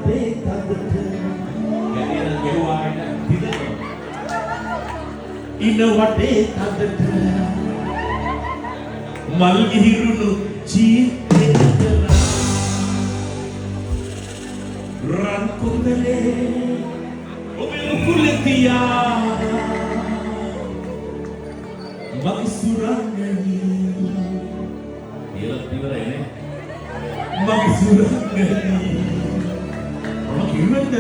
වටේ තදට ගැලියන ගෙවුවාගෙන දිදෙනවා. ඉන වටේ තදට මල් ගිහිරුණු ජීවිතේ රන් කුඳලේ ඔබේ උකුලේ තියා මගේ සුරංගනී ඉවරයිනේ. මගේ සුරංගනී මම කිව්වද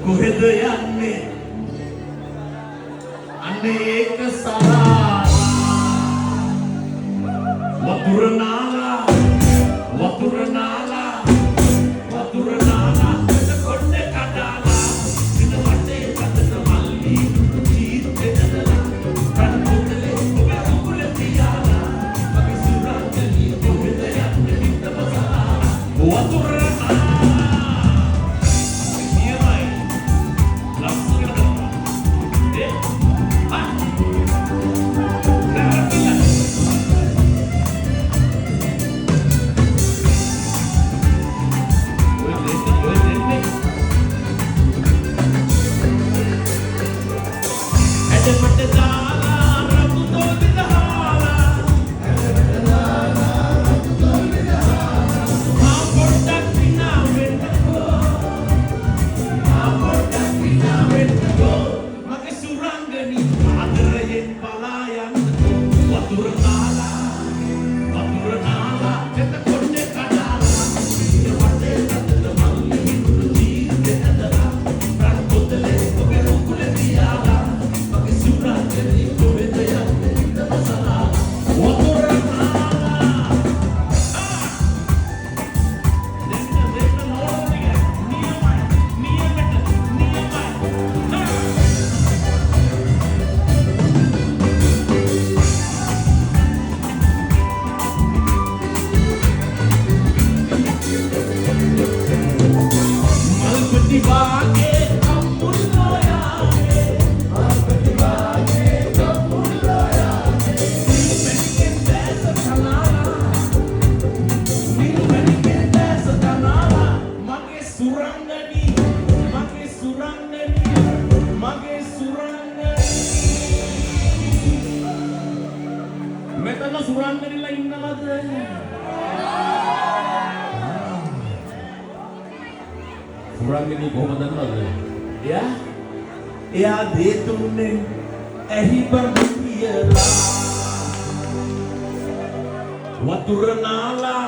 කොහෙද යන්නේ අනේක සරා වතුර නාලා කොණ්ඩේ කඩාලා දින වටේ පතන මල්ලි ජීවිතේ දදලා රන් කුඳලේ ඔබේ උකුලේ තියාලා මගේ සුරංගනී කොහෙද යන්නේ නිතම සරා වතුර මෙතන සුරංගනිලා ඉන්නවද? සුරංගනී කොහොමද දන්නවද? එයා දේතුන්නේ ඇහි බඳියලා වතුර නාලා